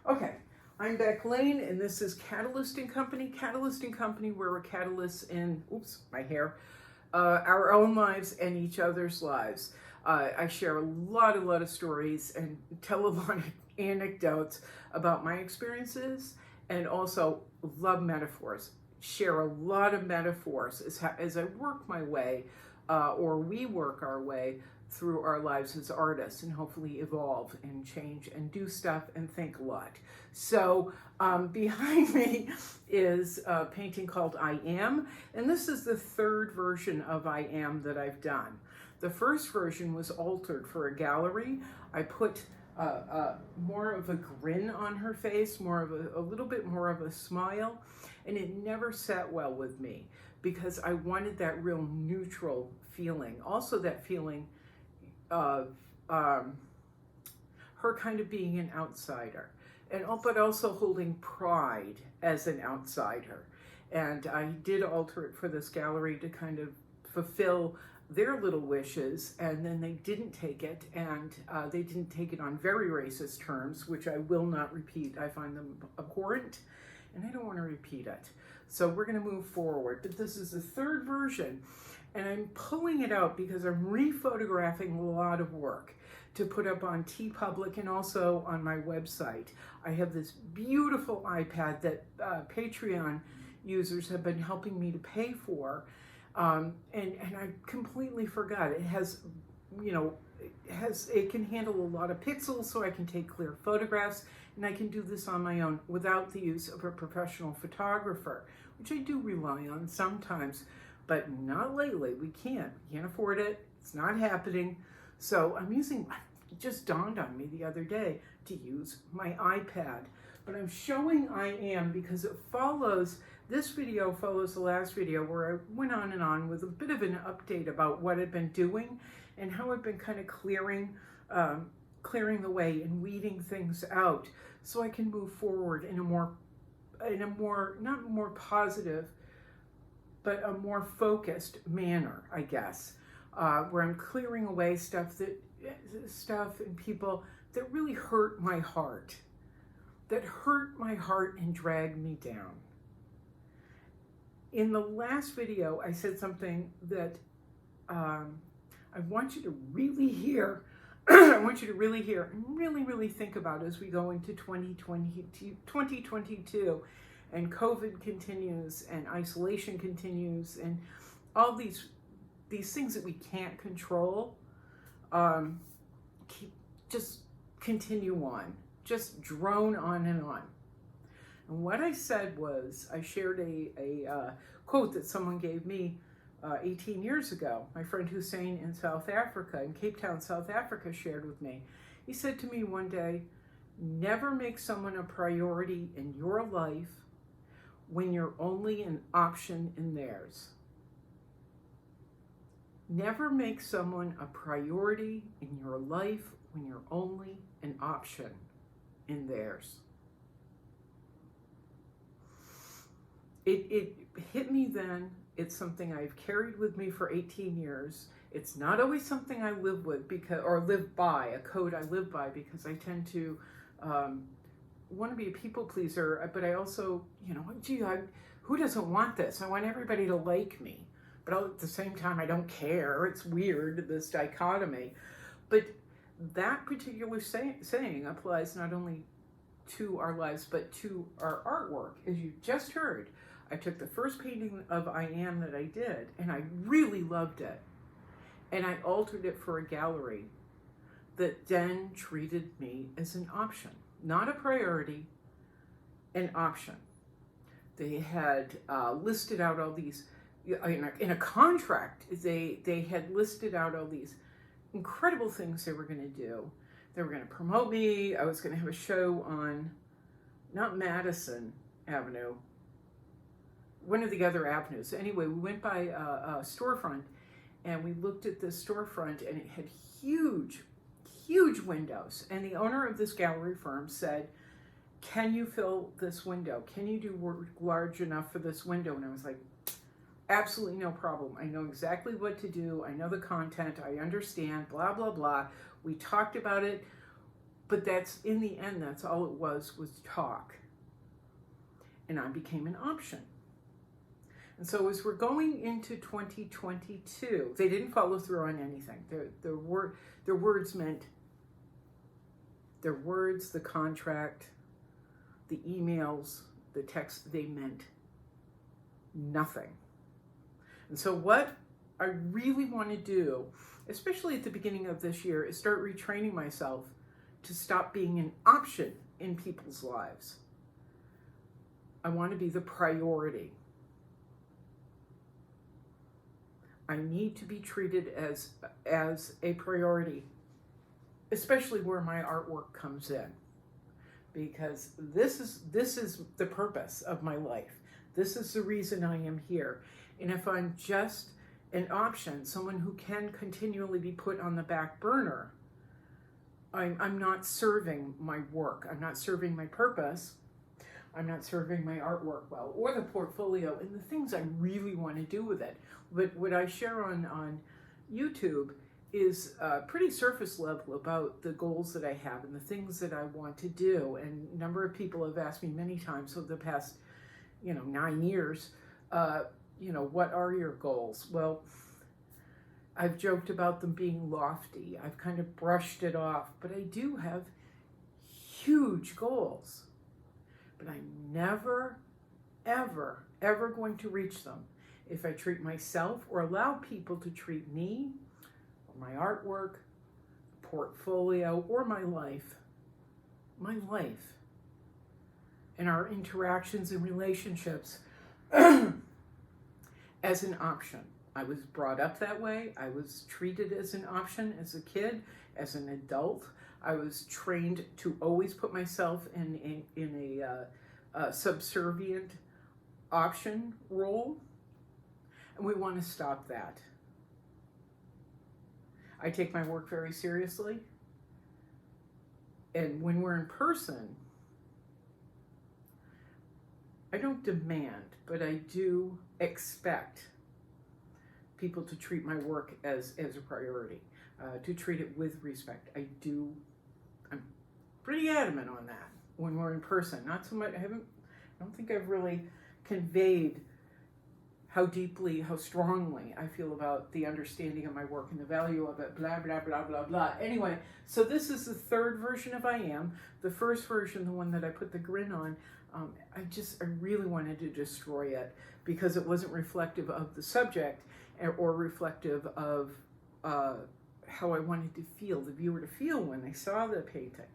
Okay, I'm Beck Lane, and this is Catalyst and Company. Catalyst and Company, where we're catalysts in, my hair, our own lives and each other's lives. I share a lot of stories and tell a lot of anecdotes about my experiences, and also love metaphors. Share a lot of metaphors as I work my way, or we work our way through our lives as artists, and hopefully evolve and change and do stuff and think a lot. So behind me is a painting called I Am, and this is the third version of I Am that I've done. The first version was altered for a gallery. I put more of a grin on her face, more of a little bit more of a smile, and it never sat well with me because I wanted that real neutral feeling. Also that feeling of her kind of being an outsider, but also holding pride as an outsider. And I did alter it for this gallery to kind of fulfill their little wishes, and then they didn't take it, and they didn't take it on very racist terms, which I will not repeat. I find them abhorrent, and I don't want to repeat it. So we're going to move forward. But this is the third version, and I'm pulling it out because I'm rephotographing a lot of work to put up on TeePublic and also on my website. I have this beautiful iPad that Patreon users have been helping me to pay for, and I completely forgot. It has, it can handle a lot of pixels, so I can take clear photographs, and I can do this on my own without the use of a professional photographer, which I do rely on sometimes, but not lately. We can't afford it. It's not happening. So I'm using, it just dawned on me the other day to use my iPad. But I'm showing I Am because it follows, this video follows the last video where I went on and on with a bit of an update about what I've been doing and how I've been kind of clearing the way and weeding things out so I can move forward in a more, not more positive, but a more focused manner, I guess, where I'm clearing away stuff and people that really hurt my heart, and dragged me down. In the last video, I said something that I want you to really hear. I want you to really hear and really think about as we go into 2022 and COVID continues and isolation continues and all these things that we can't control just continue on, just drone on and on. And what I said was, I shared a quote that someone gave me 18 years ago. My friend Hussein in South Africa, in Cape Town, South Africa, shared with me. He said to me one day, never make someone a priority in your life when you're only an option in theirs. Never make someone a priority in your life when you're only an option in theirs. It hit me then. It's something I've carried with me for 18 years. It's not always something I live with live by, a code I live by, because I tend to want to be a people pleaser, but I also, who doesn't want this? I want everybody to like me, but at the same time, I don't care. It's weird, this dichotomy. But that particular saying applies not only to our lives, but to our artwork. As you just heard, I took the first painting of I Am that I did, and I really loved it. And I altered it for a gallery that then treated me as an option, not a priority, an option. They had listed out all these, in a contract, they had listed out all these incredible things they were going to do. They were going to promote me. I was going to have a show on, not Madison Avenue, one of the other avenues. Anyway, we went by a storefront, and we looked at this storefront, and it had huge windows. And the owner of this gallery firm said, can you fill this window? Can you do work large enough for this window? And I was like, absolutely no problem. I know exactly what to do. I know the content. I understand, blah, blah, blah. We talked about it. But that's, in the end, that's all it was talk. And I became an option. And so as we're going into 2022, they didn't follow through on anything. Their words meant, their words, the contract, the emails, the text, they meant nothing. And so what I really want to do, especially at the beginning of this year, is start retraining myself to stop being an option in people's lives. I want to be the priority. I need to be treated as a priority, especially where my artwork comes in, because this is the purpose of my life. This is the reason I am here. And if I'm just an option, someone who can continually be put on the back burner, I'm not serving my work. I'm not serving my purpose. I'm not serving my artwork well, or the portfolio and the things I really want to do with it. But what I share on YouTube is pretty surface level about the goals that I have and the things that I want to do. And a number of people have asked me many times over the past, 9 years, what are your goals? Well, I've joked about them being lofty. I've kind of brushed it off, but I do have huge goals. But I'm never, ever, ever going to reach them if I treat myself or allow people to treat me, or my artwork, portfolio, or my life, and our interactions and relationships as an option. I was brought up that way. I was treated as an option as a kid, as an adult. I was trained to always put myself in a subservient option role, and we want to stop that. I take my work very seriously, and when we're in person, I don't demand, but I do expect people to treat my work as a priority, to treat it with respect. I'm pretty adamant on that when we're in person. Not so much, I don't think I've really conveyed how strongly I feel about the understanding of my work and the value of it, blah, blah, blah, blah, blah. Anyway, so this is the third version of I Am. The first version, the one that I put the grin on, I really wanted to destroy it because it wasn't reflective of the subject or reflective of how I wanted to feel, the viewer to feel when they saw the painting.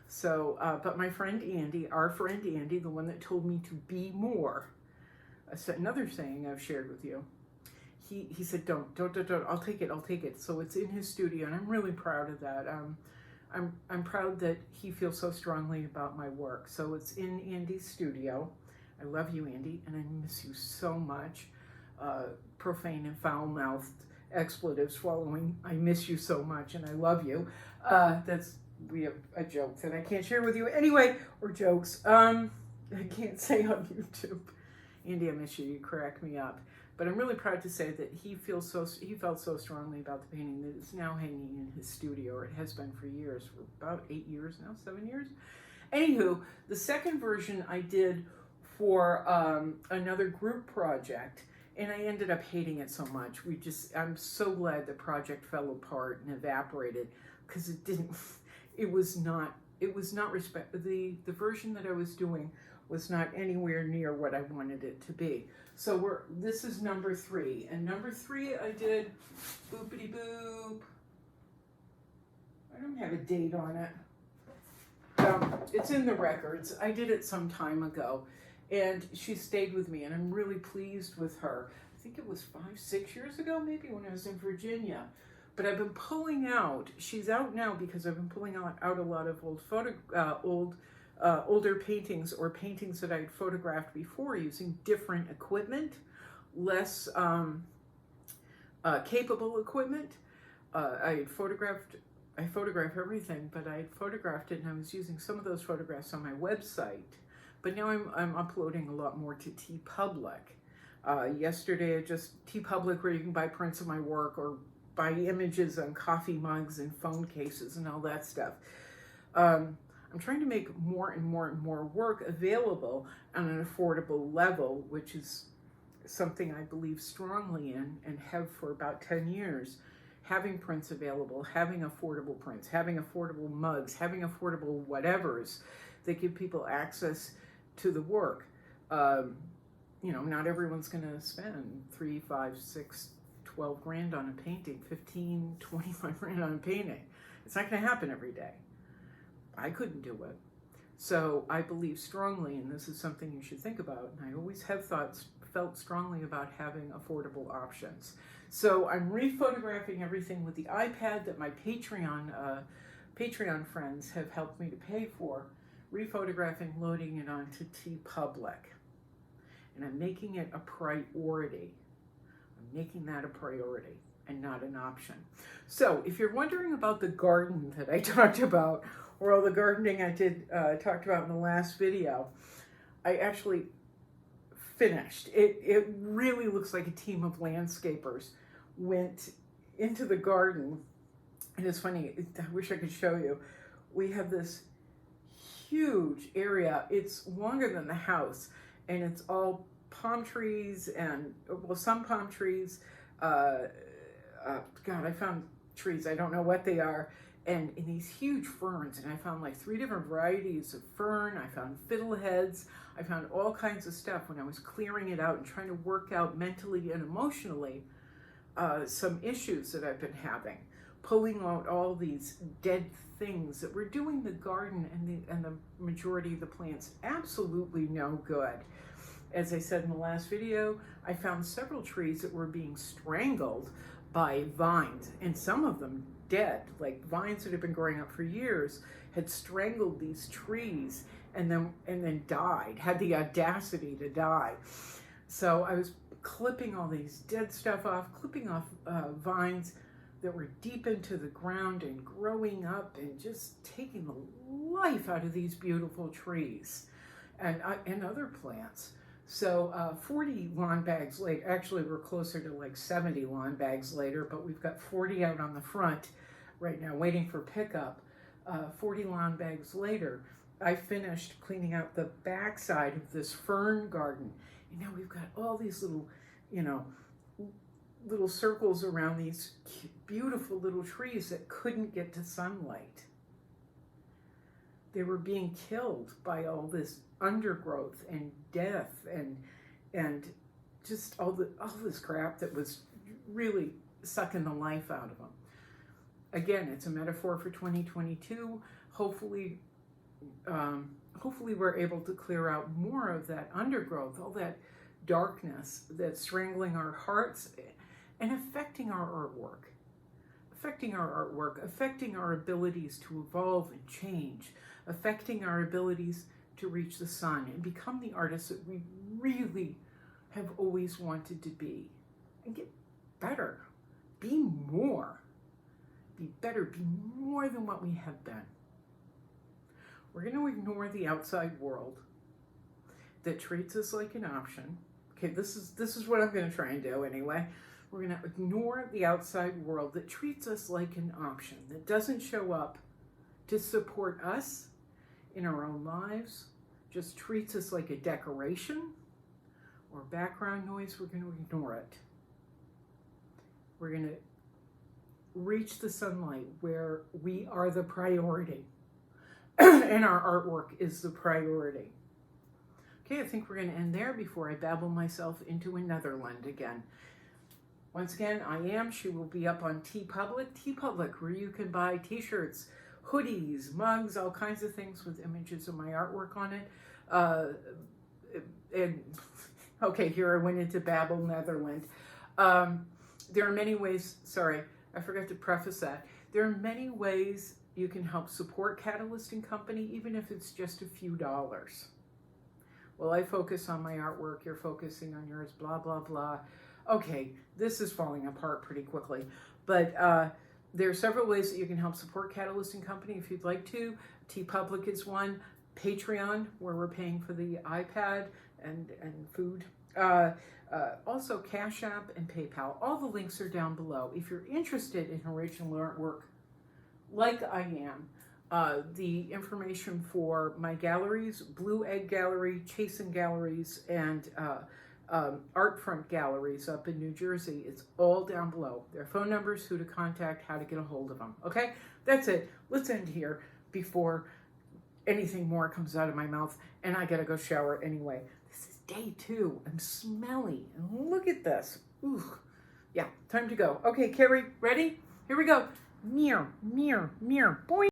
So, but my friend Andy, our friend Andy, the one that told me to be more, another saying I've shared with you, he said, don't, I'll take it. So it's in his studio, and I'm really proud of that. I'm proud that he feels so strongly about my work. So it's in Andy's studio. I love you, Andy, and I miss you so much. Profane and foul-mouthed expletive swallowing. I miss you so much, and I love you. We have a joke that I can't share with you anyway, or jokes. I can't say on YouTube. Andy, I miss you. You crack me up. But I'm really proud to say that he felt so strongly about the painting that it's now hanging in his studio, or it has been for years, for about 8 years now, 7 years. Anywho, the second version I did for another group project, and I ended up hating it so much. I'm so glad the project fell apart and evaporated, because the version that I was doing was not anywhere near what I wanted it to be. So this is number 3. And number 3 I did Boopity Boop. I don't have a date on it. It's in the records. I did it some time ago. And she stayed with me, and I'm really pleased with her. I think it was 5-6 years ago, maybe, when I was in Virginia. But I've been pulling out, she's out now because I've been pulling out a lot of older paintings, or paintings that I had photographed before using different equipment, less capable equipment. I photograph everything, but I had photographed it, and I was using some of those photographs on my website. But now I'm uploading a lot more to TeePublic. Yesterday, TeePublic, where you can buy prints of my work or buy images on coffee mugs and phone cases and all that stuff. I'm trying to make more and more and more work available on an affordable level, which is something I believe strongly in and have for about 10 years. Having prints available, having affordable prints, having affordable mugs, having affordable whatevers that give people access to the work. Not everyone's going to spend 3, 5, 6, 12 grand on a painting, 15, 25 grand on a painting. It's not going to happen every day. I couldn't do it. So I believe strongly, and this is something you should think about, and I always have felt strongly about having affordable options. So I'm rephotographing everything with the iPad that my Patreon friends have helped me to pay for, rephotographing, loading it onto Public. And I'm making it a priority. I'm making that a priority and not an option. So if you're wondering about the garden that I talked about, or all the gardening I talked about in the last video, I actually finished. It really looks like a team of landscapers went into the garden. And it's funny, I wish I could show you. We have this huge area. It's longer than the house, and it's all palm trees and, well, some palm trees. God, I found trees, I don't know what they are, and in these huge ferns, and I found like 3 different varieties of fern. I found fiddleheads. I found all kinds of stuff when I was clearing it out and trying to work out mentally and emotionally some issues that I've been having, pulling out all these dead things that were doing the garden and the majority of the plants absolutely no good. As I said in the last video, I found several trees that were being strangled by vines, and some of them dead, like vines that had been growing up for years had strangled these trees and then died, had the audacity to die. So I was clipping all these dead stuff off, clipping off vines that were deep into the ground and growing up and just taking the life out of these beautiful trees and other plants. So 40 lawn bags later, actually we're closer to like 70 lawn bags later, but we've got 40 out on the front right now waiting for pickup. 40 lawn bags later, I finished cleaning out the backside of this fern garden. And now we've got all these little, little circles around these beautiful little trees that couldn't get to sunlight. They were being killed by all this undergrowth and death and just all this crap that was really sucking the life out of them. Again, it's a metaphor for 2022. Hopefully we're able to clear out more of that undergrowth, all that darkness that's strangling our hearts and affecting our artwork, affecting our abilities to evolve and change, affecting our abilities to reach the sun and become the artists that we really have always wanted to be, and get better, be better, be more than what we have been. We're going to ignore the outside world that treats us like an option. Okay, this is what I'm going to try and do anyway. We're going to ignore the outside world that treats us like an option, that doesn't show up to support us in our own lives, just treats us like a decoration or background noise. We're going to ignore it. We're going to reach the sunlight where we are the priority and our artwork is the priority. Okay, I think we're going to end there before I babble myself into another land again. Once again, she will be up on Public, where you can buy t-shirts, hoodies, mugs, all kinds of things with images of my artwork on it. And okay, here I went into Babel, Netherlands. There are many ways, sorry, I forgot to preface that. There are many ways you can help support Catalyst & Company, even if it's just a few dollars. Well, I focus on my artwork, you're focusing on yours, blah, blah, blah. Okay, this is falling apart pretty quickly. But there are several ways that you can help support Catalyst & Company if you'd like to. Public is one. Patreon, where we're paying for the iPad and food. Also Cash App and PayPal. All the links are down below. If you're interested in original artwork, like I am, the information for my galleries, Blue Egg Gallery, Chasen Galleries, and Art Front Galleries up in New Jersey. It's all down below. Their phone numbers, who to contact, how to get a hold of them. Okay, that's it. Let's end here before anything more comes out of my mouth and I gotta go shower anyway. This is day 2. I'm smelly. And look at this. Ooh. Yeah, time to go. Okay, Carrie, ready? Here we go. Mirror, mirror, mirror. Boing.